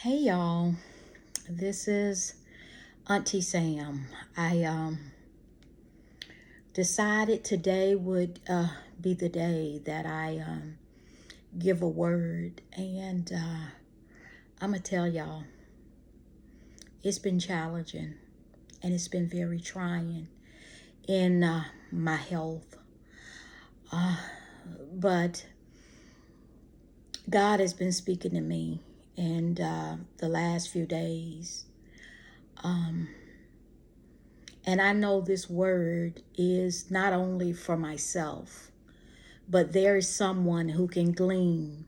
Hey y'all, this is Auntie Sam. I decided today would be the day that I give a word, and I'm gonna tell y'all it's been challenging and it's been very trying in my health, but God has been speaking to me in the last few days. And I know this word is not only for myself, but there is someone who can glean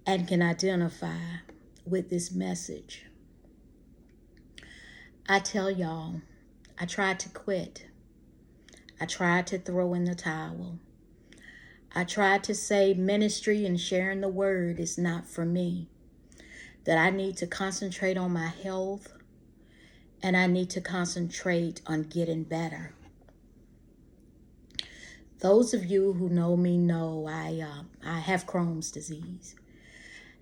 and can identify with this message. I tell y'all, I tried to quit. I tried to throw in the towel. I tried to say ministry and sharing the word is not for me, that I need to concentrate on my health and I need to concentrate on getting better. Those of you who know me know I have Crohn's disease,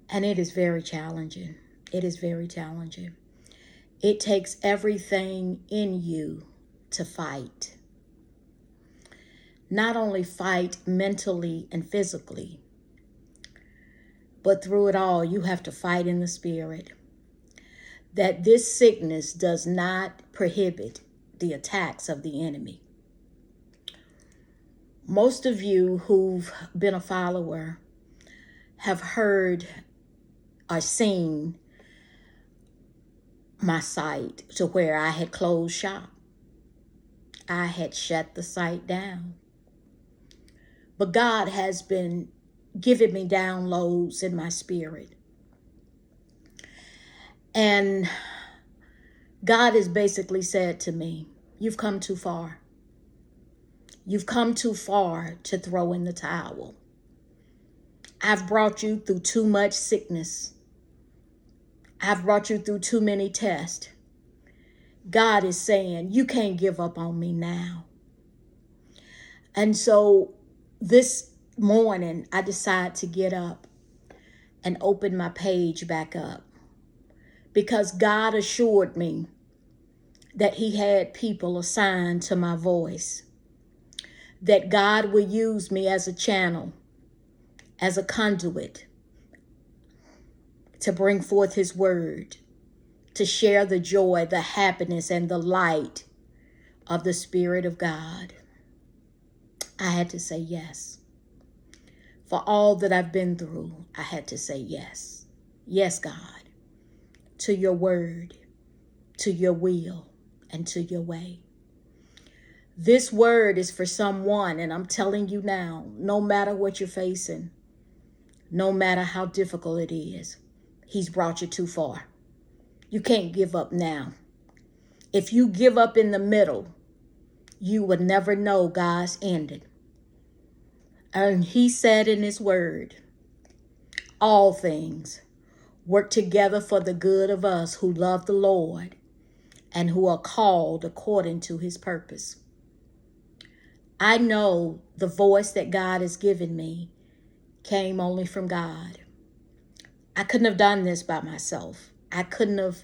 and it is very challenging. It is very challenging. It takes everything in you to fight. Not only fight mentally and physically, but through it all, you have to fight in the spirit. That this sickness does not prohibit the attacks of the enemy. Most of you who've been a follower have heard or seen my site to where I had closed shop. I had shut the site down. But God has been giving me downloads in my spirit. And God has basically said to me, you've come too far. You've come too far to throw in the towel. I've brought you through too much sickness. I've brought you through too many tests. God is saying, you can't give up on me now. And so this morning, I decided to get up and open my page back up because God assured me that he had people assigned to my voice, that God will use me as a channel, as a conduit to bring forth his word, to share the joy, the happiness, and the light of the Spirit of God. I had to say yes. For all that I've been through, I had to say yes. Yes, God, to your word, to your will, and to your way. This word is for someone, and I'm telling you now, no matter what you're facing, no matter how difficult it is, he's brought you too far. You can't give up now. If you give up in the middle, you would never know God's ending. And he said in his word, all things work together for the good of us who love the Lord and who are called according to his purpose. I know the voice that God has given me came only from God. I couldn't have done this by myself. I couldn't have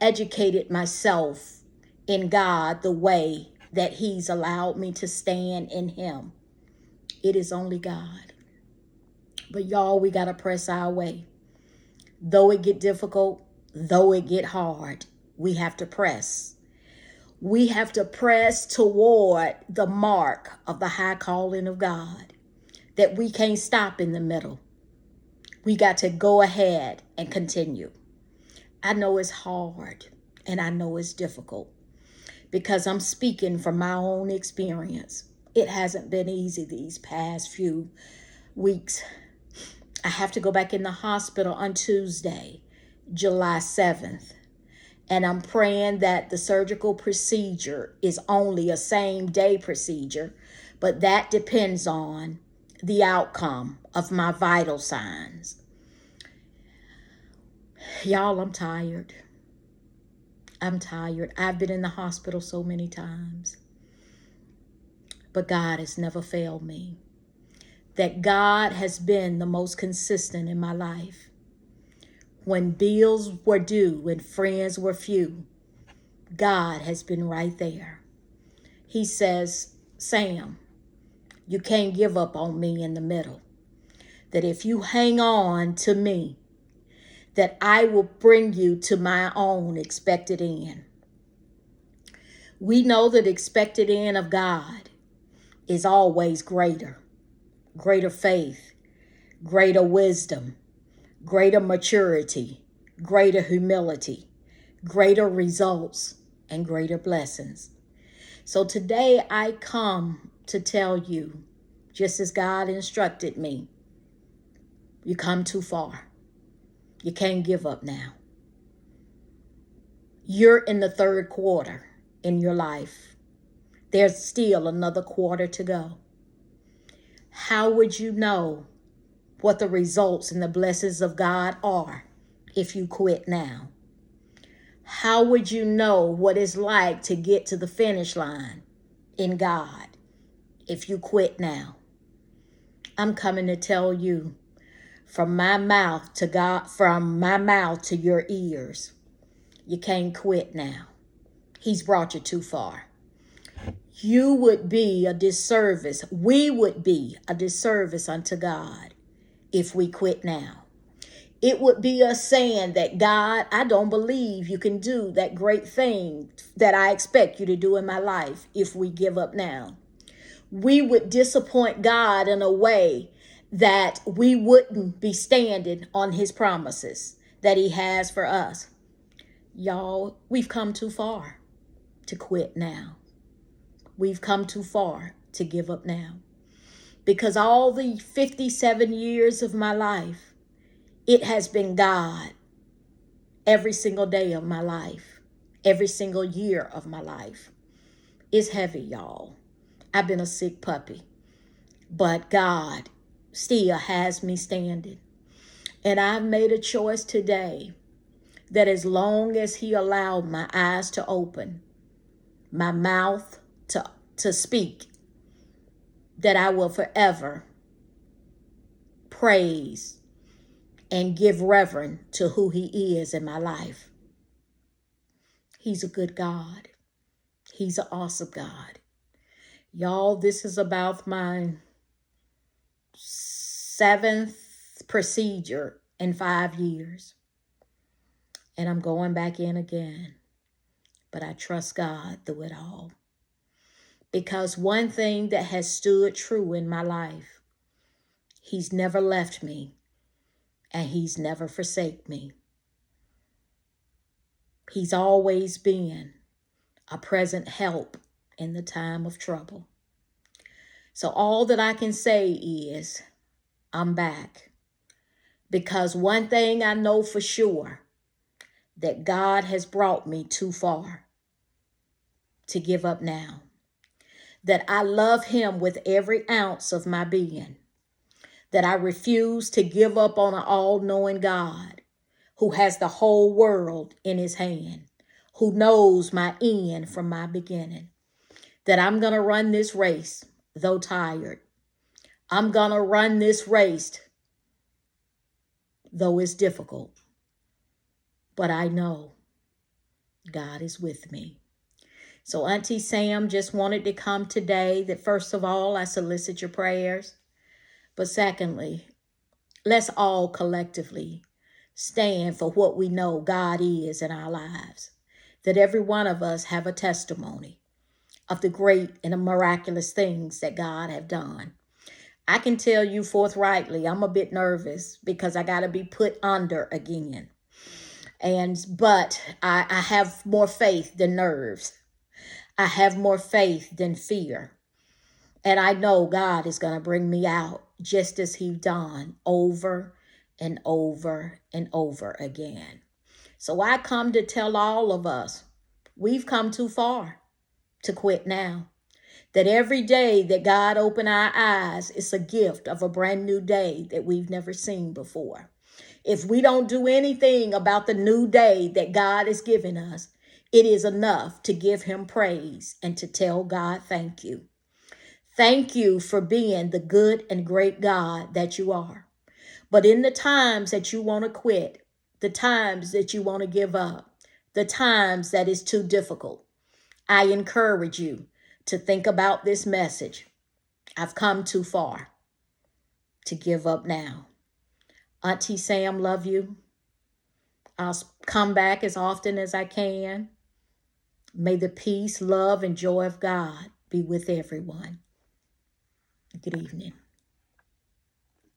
educated myself in God the way that he's allowed me to stand in him. It is only God. But y'all, we got to press our way. Though it get difficult, though it get hard, we have to press. We have to press toward the mark of the high calling of God, that we can't stop in the middle. We got to go ahead and continue. I know it's hard and I know it's difficult because I'm speaking from my own experience. It hasn't been easy these past few weeks. I have to go back in the hospital on Tuesday, July 7th. And I'm praying that the surgical procedure is only a same day procedure, but that depends on the outcome of my vital signs. Y'all, I'm tired. I'm tired. I've been in the hospital so many times, but God has never failed me. That God has been the most consistent in my life. when bills were due and friends were few, God has been right there. He says, Sam, you can't give up on me in the middle. That if you hang on to me, that I will bring you to my own expected end. We know that expected end of God is always greater. Greater faith, greater wisdom, greater maturity, greater humility, greater results, and greater blessings. So today I come to tell you, just as God instructed me, you come too far. You can't give up now. You're in the third quarter in your life. There's still another quarter to go. How would you know what the results and the blessings of God are if you quit now? How would you know what it's like to get to the finish line in God if you quit now? I'm coming to tell you, from my mouth to God, from my mouth to your ears, you can't quit now. He's brought you too far. You would be a disservice. We would be a disservice unto God if we quit now. It would be us saying that, God, I don't believe you can do that great thing that I expect you to do in my life if we give up now. We would disappoint God in a way that we wouldn't be standing on his promises that he has for us. Y'all, we've come too far to quit now. We've come too far to give up now. Because all the 57 years of my life, it has been God every single day of my life, every single year of my life. It's heavy, y'all. I've been a sick puppy, but God still has me standing. And I've made a choice today that as long as he allowed my eyes to open, my mouth to speak, that I will forever praise and give reverence to who he is in my life. He's a good God. He's an awesome God. Y'all, this is about my 7th procedure in 5 years. And I'm going back in again. But I trust God through it all. Because one thing that has stood true in my life, he's never left me and he's never forsaken me. He's always been a present help in the time of trouble. So all that I can say is, I'm back. Because one thing I know for sure, that God has brought me too far to give up now. That I love him with every ounce of my being. That I refuse to give up on an all-knowing God who has the whole world in his hand, who knows my end from my beginning. That I'm going to run this race, though tired. I'm going to run this race, though it's difficult. But I know God is with me. So Auntie Sam just wanted to come today that first of all, I solicit your prayers. But secondly, let's all collectively stand for what we know God is in our lives. That every one of us have a testimony of the great and the miraculous things that God have done. I can tell you forthrightly, I'm a bit nervous because I got to be put under again. But I have more faith than nerves. I have more faith than fear. And I know God is going to bring me out just as he's done over and over and over again. So I come to tell all of us, we've come too far to quit now. That every day that God opened our eyes, it's a gift of a brand new day that we've never seen before. If we don't do anything about the new day that God has given us, it is enough to give him praise and to tell God thank you. Thank you for being the good and great God that you are. But in the times that you want to quit, the times that you want to give up, the times that it's too difficult. I encourage you to think about this message. I've come too far to give up now. Auntie Sam, love you. I'll come back as often as I can. May the peace, love, and joy of God be with everyone. Good evening.